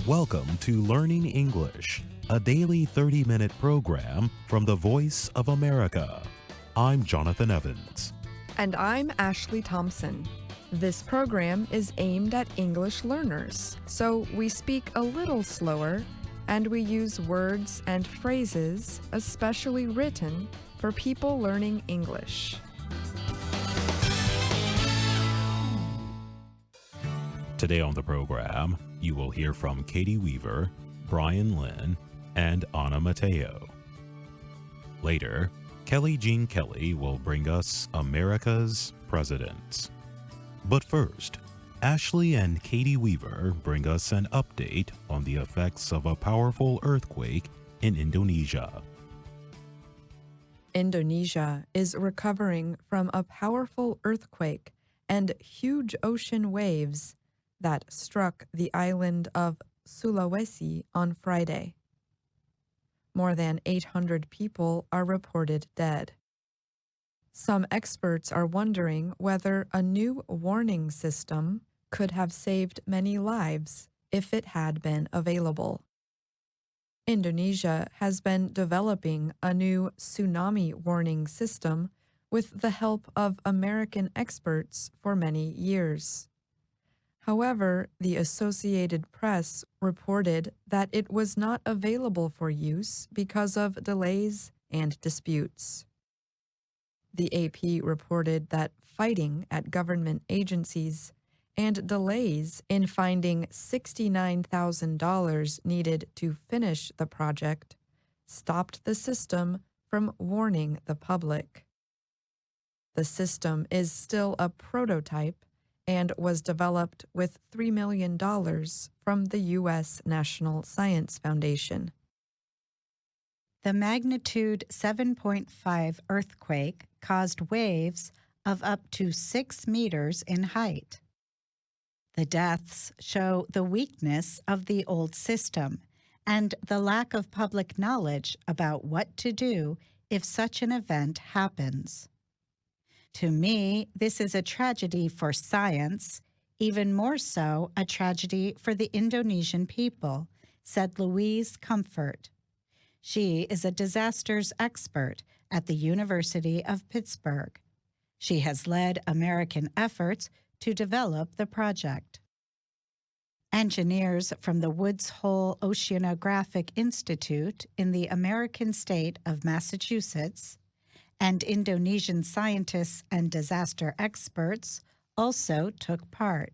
Welcome to Learning English, a daily 30-minute program from the Voice of America. I'm Jonathan Evans. And I'm Ashley Thompson. This program is aimed at English learners, so we speak a little slower and we use words and phrases especially written for people learning English. Today on the program, you will hear from Katie Weaver, Brian Lynn, and Anna Mateo. Later, Kelly Jean Kelly will bring us America's Presidents. But first, Ashley and Katie Weaver bring us an update on the effects of a powerful earthquake in Indonesia. Indonesia is recovering from a powerful earthquake and huge ocean waves that struck the island of Sulawesi on Friday. More than 800 people are reported dead. Some experts are wondering whether a new warning system could have saved many lives if it had been available. Indonesia has been developing a new tsunami warning system with the help of American experts for many years. However, the Associated Press reported that it was not available for use because of delays and disputes. The AP reported that fighting at government agencies and delays in finding $69,000 needed to finish the project stopped the system from warning the public. The system is still a prototype and was developed with $3 million from the U.S. National Science Foundation. The magnitude 7.5 earthquake caused waves of up to 6 meters in height. The deaths show the weakness of the old system and the lack of public knowledge about what to do if such an event happens. To me, this is a tragedy for science, even more so a tragedy for the Indonesian people, said Louise Comfort. She is a disasters expert at the University of Pittsburgh. She has led American efforts to develop the project. Engineers from the Woods Hole Oceanographic Institute in the American state of Massachusetts and Indonesian scientists and disaster experts also took part.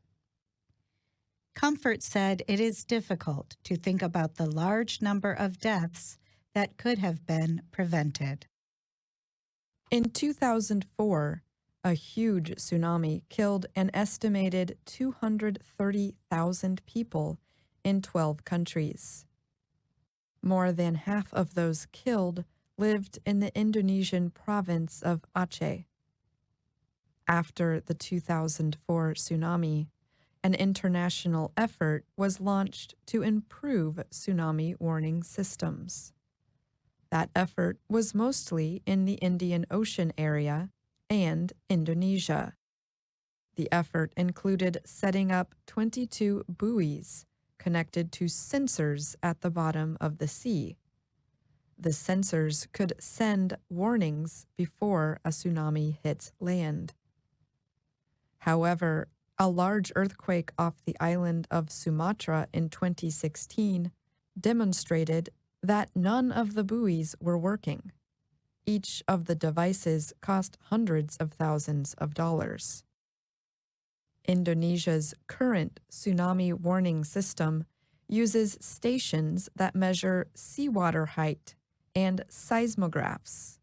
Comfort said it is difficult to think about the large number of deaths that could have been prevented. In 2004, a huge tsunami killed an estimated 230,000 people in 12 countries. More than half of those killed lived in the Indonesian province of Aceh. After the 2004 tsunami, an international effort was launched to improve tsunami warning systems. That effort was mostly in the Indian Ocean area and Indonesia. The effort included setting up 22 buoys connected to sensors at the bottom of the sea. The sensors could send warnings before a tsunami hits land. However, a large earthquake off the island of Sumatra in 2016 demonstrated that none of the buoys were working. Each of the devices cost hundreds of thousands of dollars. Indonesia's current tsunami warning system uses stations that measure seawater height and seismographs.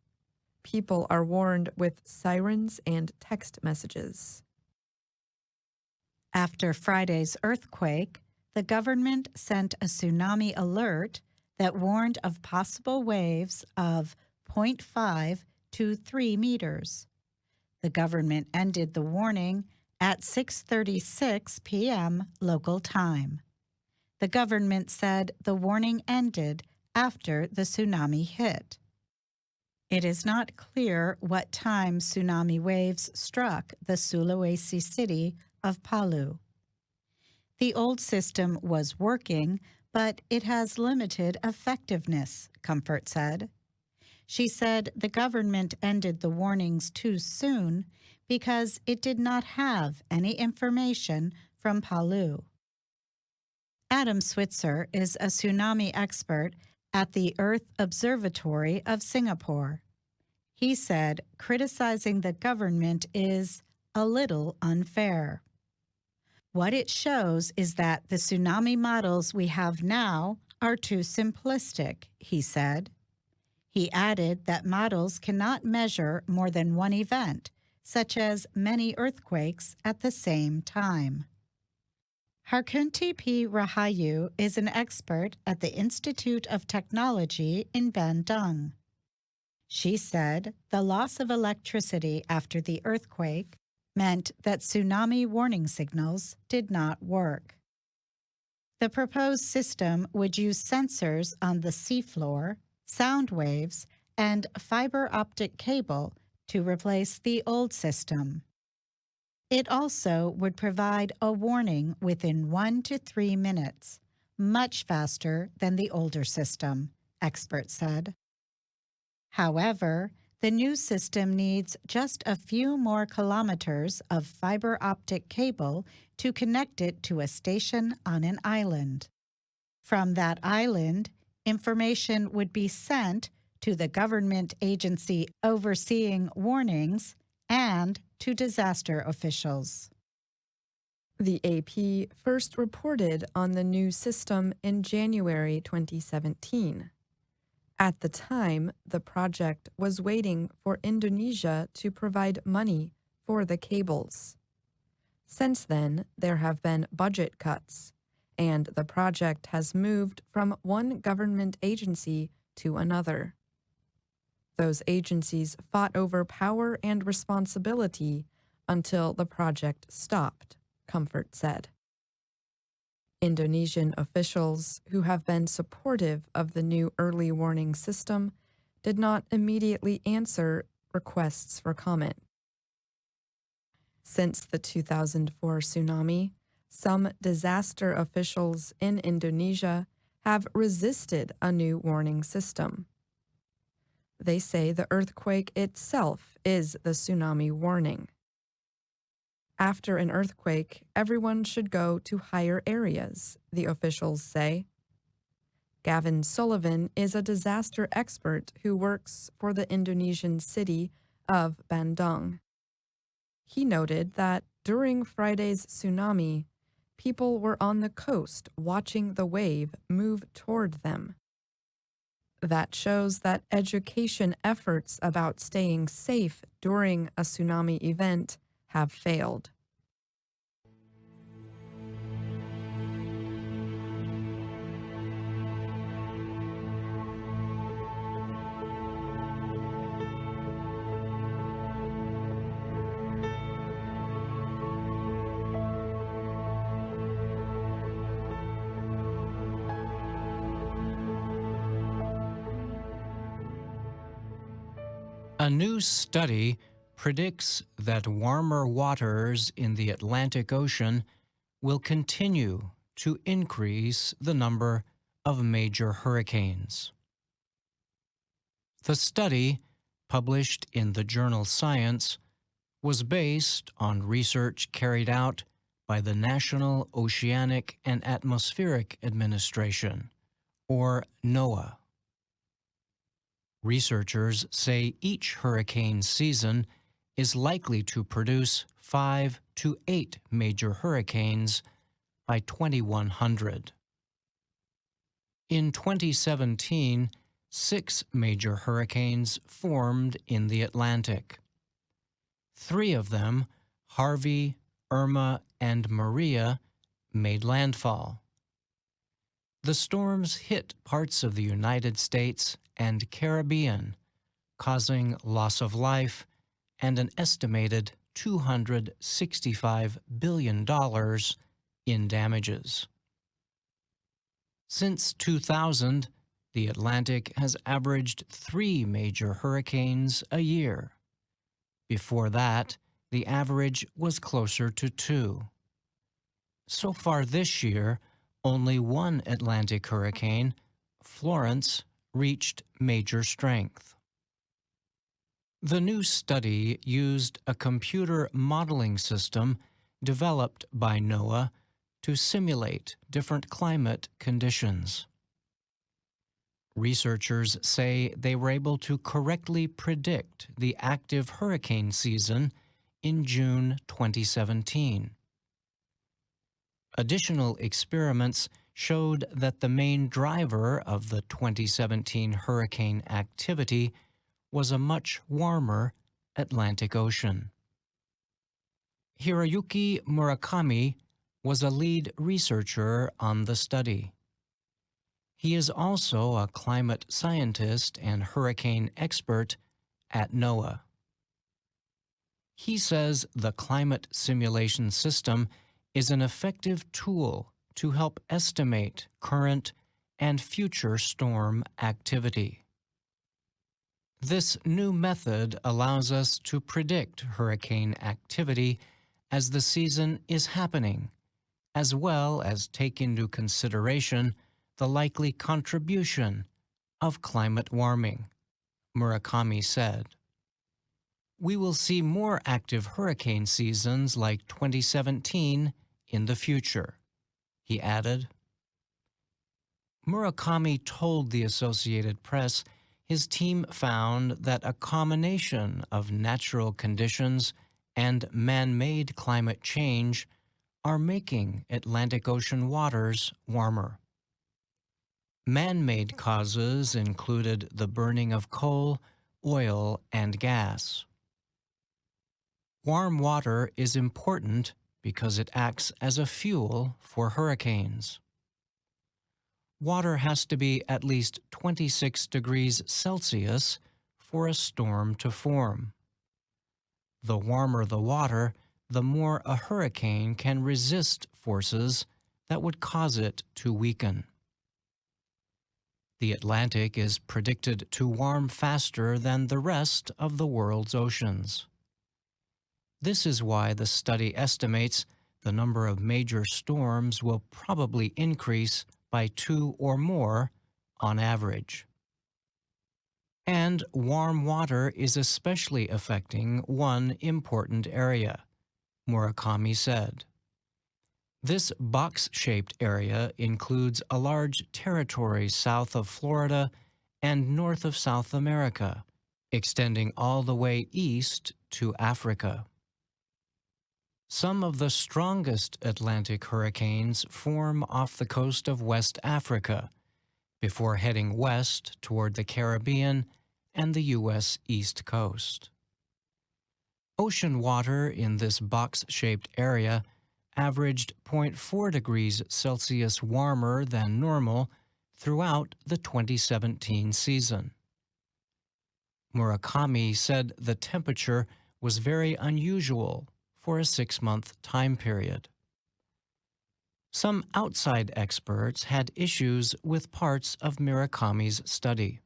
People are warned with sirens and text messages. After Friday's earthquake, the government sent a tsunami alert that warned of possible waves of 0.5 to 3 meters. The government ended the warning at 6:36 p.m. local time. The government said the warning ended after the tsunami hit. It is not clear what time tsunami waves struck the Sulawesi city of Palu. The old system was working, but it has limited effectiveness, Comfort said. She said the government ended the warnings too soon because it did not have any information from Palu. Adam Switzer is a tsunami expert at the Earth Observatory of Singapore. He said criticizing the government is a little unfair. What it shows is that the tsunami models we have now are too simplistic, he said. He added that models cannot measure more than one event, such as many earthquakes at the same time. Harkunti P. Rahayu is an expert at the Institute of Technology in Bandung. She said the loss of electricity after the earthquake meant that tsunami warning signals did not work. The proposed system would use sensors on the seafloor, sound waves, and fiber optic cable to replace the old system. It also would provide a warning within 1 to 3 minutes, much faster than the older system, experts said. However, the new system needs just a few more kilometers of fiber optic cable to connect it to a station on an island. From that island, information would be sent to the government agency overseeing warnings and to disaster officials. The AP first reported on the new system in January 2017. At the time, the project was waiting for Indonesia to provide money for the cables. Since then, there have been budget cuts, and the project has moved from one government agency to another. Those agencies fought over power and responsibility until the project stopped, Comfort said. Indonesian officials, who have been supportive of the new early warning system, did not immediately answer requests for comment. Since the 2004 tsunami, some disaster officials in Indonesia have resisted a new warning system. They say the earthquake itself is the tsunami warning. After an earthquake, everyone should go to higher areas, the officials say. Gavin Sullivan is a disaster expert who works for the Indonesian city of Bandung. He noted that during Friday's tsunami, people were on the coast watching the wave move toward them. That shows that education efforts about staying safe during a tsunami event have failed. A new study predicts that warmer waters in the Atlantic Ocean will continue to increase the number of major hurricanes. The study, published in the journal Science, was based on research carried out by the National Oceanic and Atmospheric Administration, or NOAA. Researchers say each hurricane season is likely to produce 5 to 8 major hurricanes by 2100. In 2017, 6 major hurricanes formed in the Atlantic. 3 of them, Harvey, Irma, and Maria, made landfall. The storms hit parts of the United States and Caribbean, causing loss of life and an estimated $265 billion in damages. Since 2000, the Atlantic has averaged 3 major hurricanes a year. Before that, the average was closer to 2. So far this year, only one Atlantic hurricane, Florence, reached major strength. The new study used a computer modeling system developed by NOAA to simulate different climate conditions. Researchers say they were able to correctly predict the active hurricane season in June 2017. Additional experiments showed that the main driver of the 2017 hurricane activity was a much warmer Atlantic Ocean. Hiroyuki Murakami was a lead researcher on the study. He is also a climate scientist and hurricane expert at NOAA. He says the climate simulation system is an effective tool to help estimate current and future storm activity. This new method allows us to predict hurricane activity as the season is happening, as well as take into consideration the likely contribution of climate warming, Murakami said. We will see more active hurricane seasons like 2017 in the future, he added. Murakami told the Associated Press his team found that a combination of natural conditions and man-made climate change are making Atlantic Ocean waters warmer. Man-made causes included the burning of coal, oil, and gas. Warm water is important because it acts as a fuel for hurricanes. Water has to be at least 26 degrees Celsius for a storm to form. The warmer the water, the more a hurricane can resist forces that would cause it to weaken. The Atlantic is predicted to warm faster than the rest of the world's oceans. This is why the study estimates the number of major storms will probably increase by 2 or more on average. And warm water is especially affecting one important area, Murakami said. This box-shaped area includes a large territory south of Florida and north of South America, extending all the way east to Africa. Some of the strongest Atlantic hurricanes form off the coast of West Africa, before heading west toward the Caribbean and the U.S. East Coast. Ocean water in this box-shaped area averaged 0.4 degrees Celsius warmer than normal throughout the 2017 season. Murakami said the temperature was very unusual for a 6-month time period. Some outside experts had issues with parts of Murakami's study.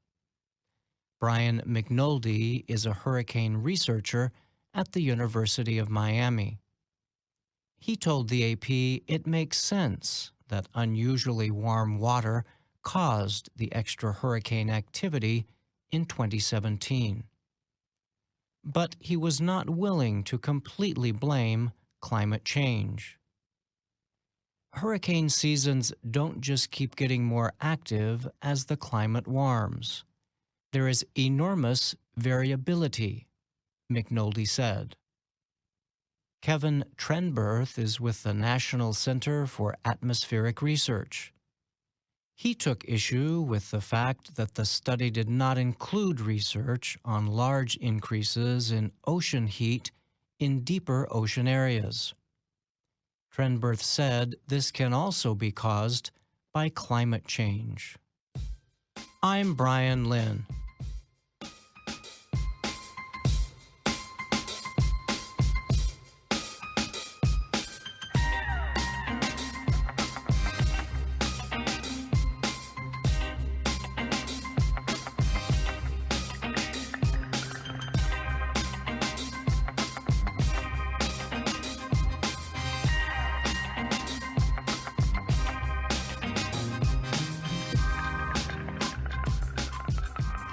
Brian McNulty is a hurricane researcher at the University of Miami. He told the AP it makes sense that unusually warm water caused the extra hurricane activity in 2017. But he was not willing to completely blame climate change. Hurricane seasons don't just keep getting more active as the climate warms. There is enormous variability, McNulty said. Kevin Trenberth is with the National Center for Atmospheric Research. He took issue with the fact that the study did not include research on large increases in ocean heat in deeper ocean areas. Trenberth said this can also be caused by climate change. I'm Brian Lynn.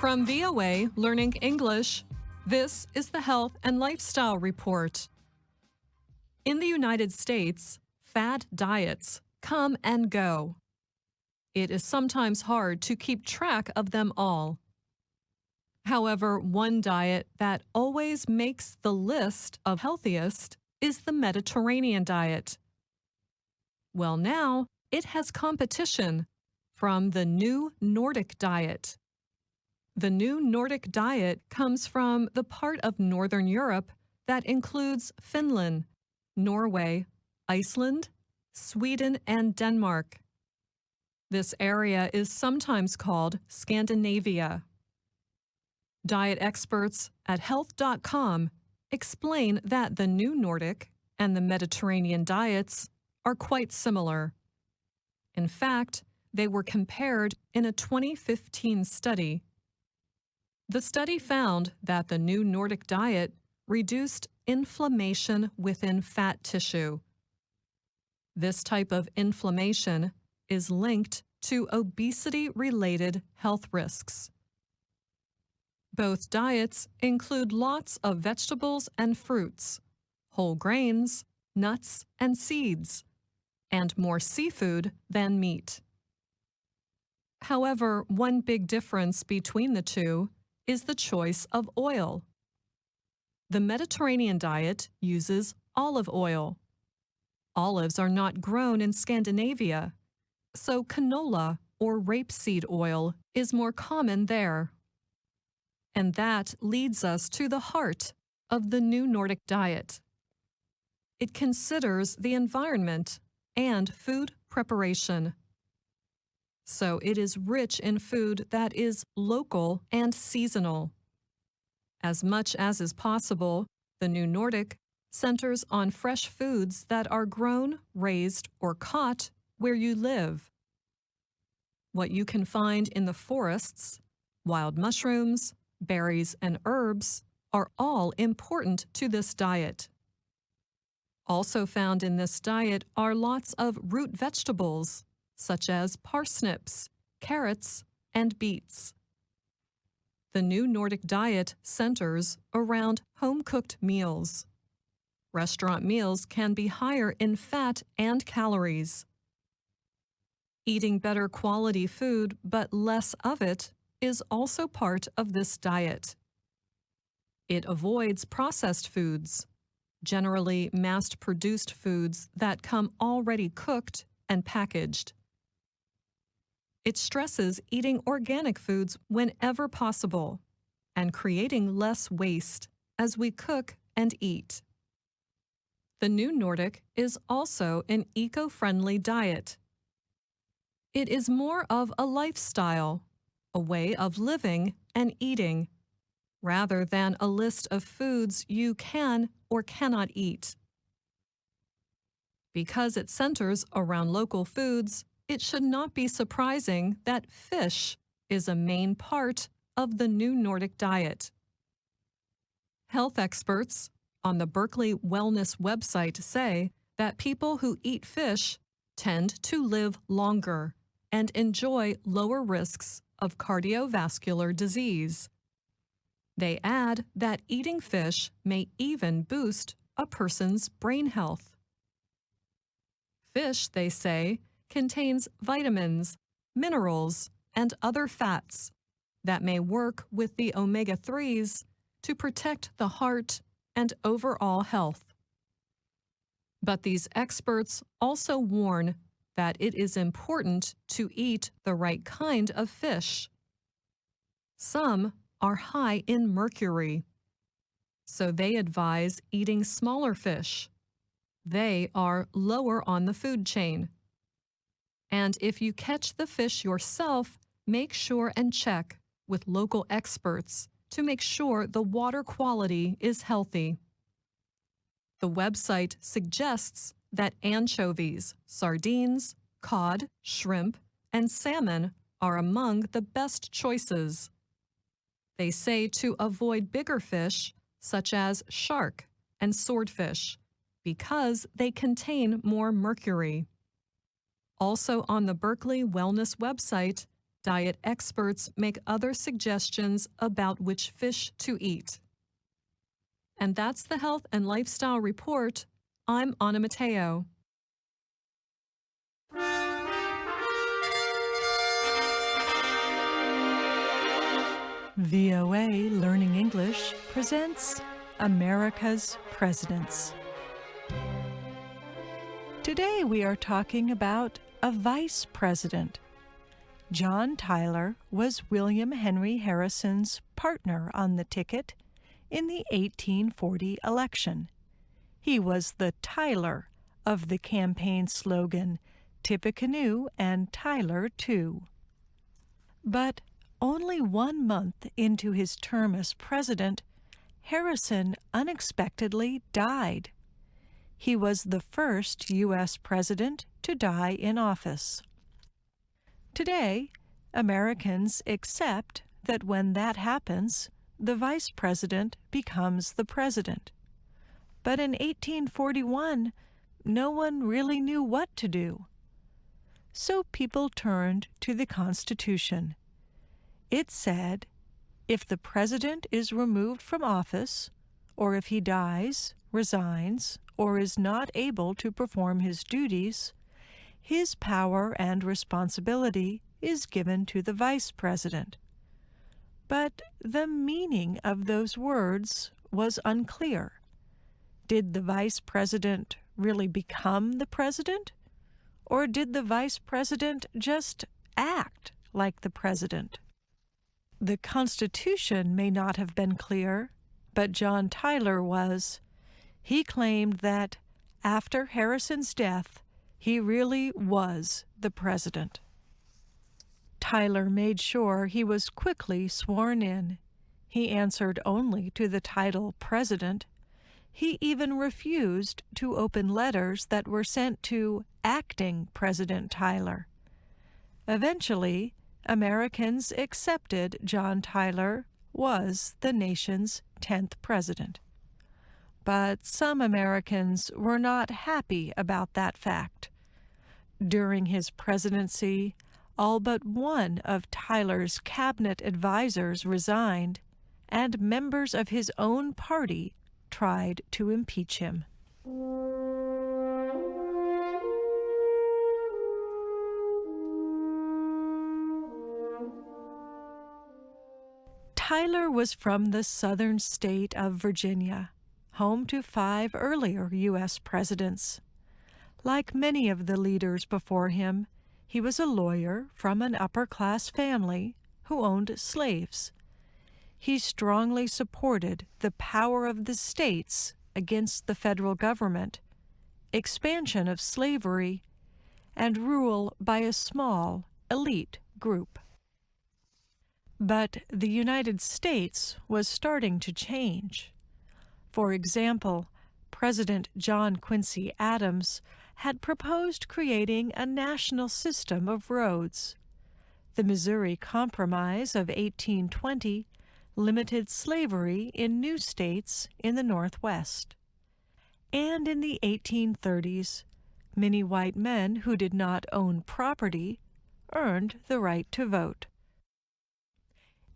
From VOA Learning English, this is the Health and Lifestyle Report. In the United States, fad diets come and go. It is sometimes hard to keep track of them all. However, one diet that always makes the list of healthiest is the Mediterranean diet. Well, now it has competition from the new Nordic diet. The new Nordic diet comes from the part of Northern Europe that includes Finland, Norway, Iceland, Sweden, and Denmark. This area is sometimes called Scandinavia. Diet experts at health.com explain that the new Nordic and the Mediterranean diets are quite similar. In fact, they were compared in a 2015 study. The study found that the new Nordic diet reduced inflammation within fat tissue. This type of inflammation is linked to obesity-related health risks. Both diets include lots of vegetables and fruits, whole grains, nuts, and seeds, and more seafood than meat. However, one big difference between the two is the choice of oil. The Mediterranean diet uses olive oil. Olives are not grown in Scandinavia, so canola or rapeseed oil is more common there. And that leads us to the heart of the new Nordic diet. It considers the environment and food preparation. So it is rich in food that is local and seasonal. As much as is possible, the new Nordic centers on fresh foods that are grown, raised, or caught where you live. What you can find in the forests, wild mushrooms, berries, and herbs are all important to this diet. Also found in this diet are lots of root vegetables, such as parsnips, carrots, and beets. The new Nordic diet centers around home-cooked meals. Restaurant meals can be higher in fat and calories. Eating better quality food but less of it is also part of this diet. It avoids processed foods, generally mass-produced foods that come already cooked and packaged. It stresses eating organic foods whenever possible and creating less waste as we cook and eat. The new Nordic is also an eco-friendly diet. It is more of a lifestyle, a way of living and eating, rather than a list of foods you can or cannot eat. Because it centers around local foods, it should not be surprising that fish is a main part of the new Nordic diet. Health experts on the Berkeley Wellness website say that people who eat fish tend to live longer and enjoy lower risks of cardiovascular disease. They add that eating fish may even boost a person's brain health. Fish, they say, contains vitamins, minerals, and other fats that may work with the omega-3s to protect the heart and overall health. But these experts also warn that it is important to eat the right kind of fish. Some are high in mercury, so they advise eating smaller fish. They are lower on the food chain. And if you catch the fish yourself, make sure and check with local experts to make sure the water quality is healthy. The website suggests that anchovies, sardines, cod, shrimp, and salmon are among the best choices. They say to avoid bigger fish, such as shark and swordfish, because they contain more mercury. Also on the Berkeley Wellness website, Diet experts make other suggestions about which fish to eat. And that's the Health and Lifestyle Report. I'm Anna Mateo. VOA Learning English presents America's Presidents. Today we are talking about a vice president. John Tyler was William Henry Harrison's partner on the ticket in the 1840 election. He was the Tyler of the campaign slogan, Tippecanoe and Tyler too. But only 1 month into his term as president, Harrison unexpectedly died. He was the first U.S. president to die in office. Today, Americans accept that when that happens, the vice president becomes the president. But in 1841, no one really knew what to do. So people turned to the Constitution. It said, if the president is removed from office, or if he dies, resigns, or is not able to perform his duties, his power and responsibility is given to the vice president. But the meaning of those words was unclear. Did the vice president really become the president? Or did the vice president just act like the president? The Constitution may not have been clear, but John Tyler was. He claimed that after Harrison's death, he really was the president. Tyler made sure he was quickly sworn in. He answered only to the title president. He even refused to open letters that were sent to acting President Tyler. Eventually, Americans accepted John Tyler was the nation's 10th president. But some Americans were not happy about that fact. During his presidency, all but one of Tyler's cabinet advisors resigned, and members of his own party tried to impeach him. Tyler was from the southern state of Virginia, home to 5 earlier U.S. presidents. Like many of the leaders before him, he was a lawyer from an upper-class family who owned slaves. He strongly supported the power of the states against the federal government, expansion of slavery, and rule by a small, elite group. But the United States was starting to change. For example, President John Quincy Adams had proposed creating a national system of roads. The Missouri Compromise of 1820 limited slavery in new states in the Northwest. And in the 1830s, many white men who did not own property earned the right to vote.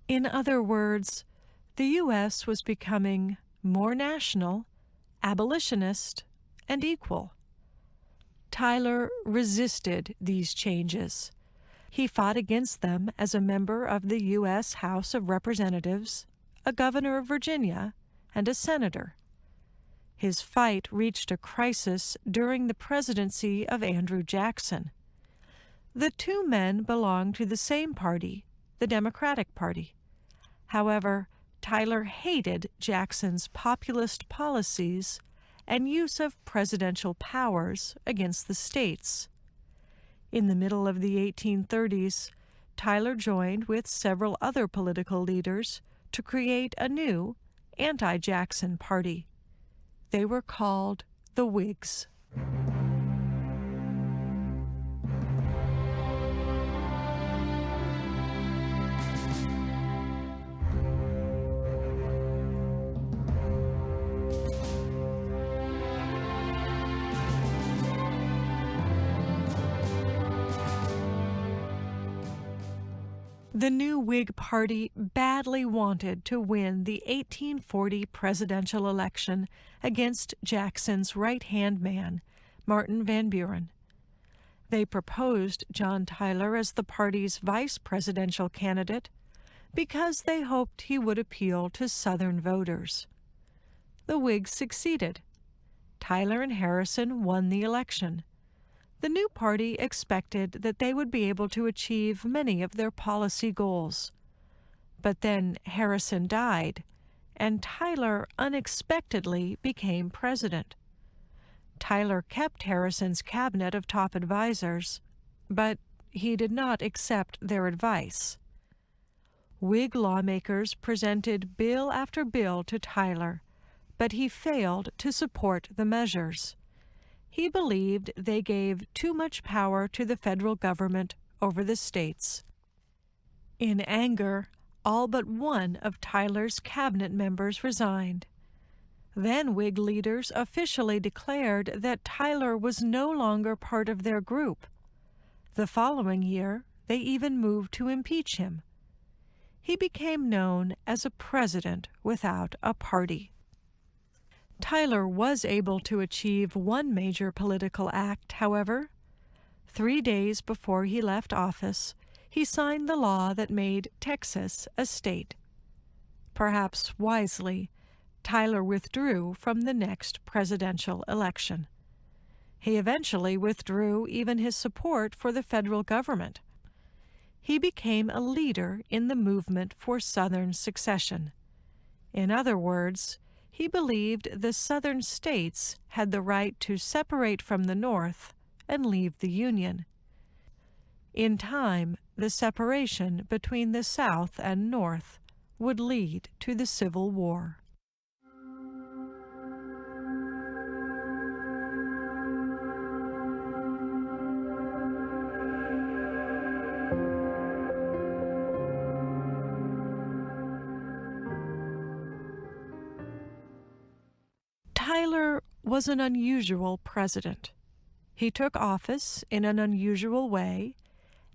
In other words, the U.S. was becoming more national, abolitionist, and equal. Tyler resisted these changes. He fought against them as a member of the U.S. House of Representatives, a governor of Virginia, and a senator. His fight reached a crisis during the presidency of Andrew Jackson. The two men belonged to the same party, the Democratic Party. However, Tyler hated Jackson's populist policies and use of presidential powers against the states. In the middle of the 1830s, Tyler joined with several other political leaders to create a new anti-Jackson party. They were called the Whigs. The new Whig Party badly wanted to win the 1840 presidential election against Jackson's right-hand man, Martin Van Buren. They proposed John Tyler as the party's vice presidential candidate because they hoped he would appeal to Southern voters. The Whigs succeeded. Tyler and Harrison won the election. The new party expected that they would be able to achieve many of their policy goals. But then Harrison died, and Tyler unexpectedly became president. Tyler kept Harrison's cabinet of top advisors, but he did not accept their advice. Whig lawmakers presented bill after bill to Tyler, but he failed to support the measures. He believed they gave too much power to the federal government over the states. In anger, all but one of Tyler's cabinet members resigned. Then Whig leaders officially declared that Tyler was no longer part of their group. The following year, they even moved to impeach him. He became known as a president without a party. Tyler was able to achieve one major political act, however. 3 days before he left office, he signed the law that made Texas a state. Perhaps wisely, Tyler withdrew from the next presidential election. He eventually withdrew even his support for the federal government. He became a leader in the movement for Southern secession. In other words, he believed the Southern states had the right to separate from the North and leave the Union. In time, the separation between the South and North would lead to the Civil War. Tyler was an unusual president. He took office in an unusual way,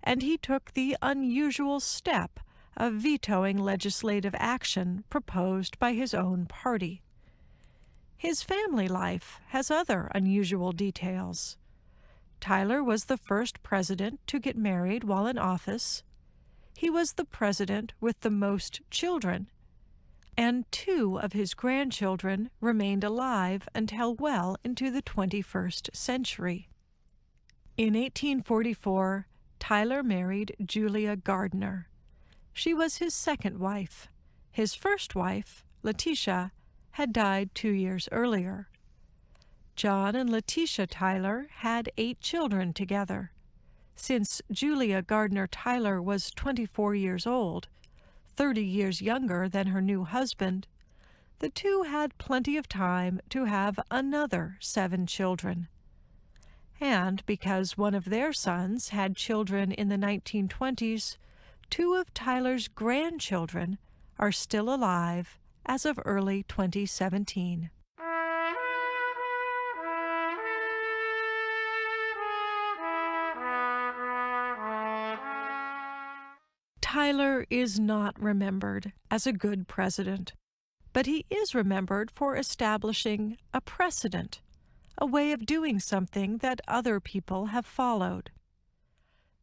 and he took the unusual step of vetoing legislative action proposed by his own party. His family life has other unusual details. Tyler was the first president to get married while in office. He was the president with the most children, and 2 of his grandchildren remained alive until well into the 21st century. In 1844, Tyler married Julia Gardner. She was his second wife. His first wife, Letitia, had died 2 years earlier. John and Letitia Tyler had 8 children together. Since Julia Gardner Tyler was 24 years old, 30 years younger than her new husband, the two had plenty of time to have another 7 children. And because one of their sons had children in the 1920s, 2 of Tyler's grandchildren are still alive as of early 2017. Tyler is not remembered as a good president, but he is remembered for establishing a precedent, a way of doing something that other people have followed.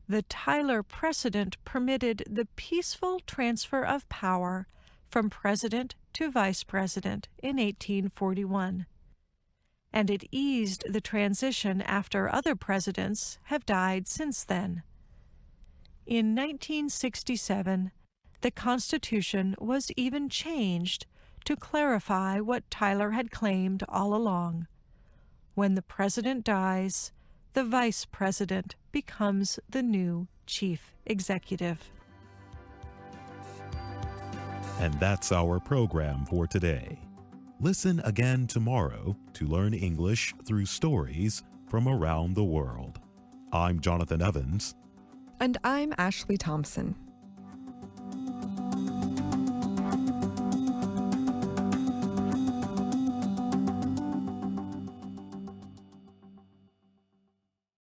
The Tyler precedent permitted the peaceful transfer of power from president to vice president in 1841, and it eased the transition after other presidents have died since then. In 1967, the Constitution was even changed to clarify what Tyler had claimed all along. When the president dies, the vice president becomes the new chief executive. And that's our program for today. Listen again tomorrow to learn English through stories from around the world. I'm Jonathan Evans. And I'm Ashley Thompson.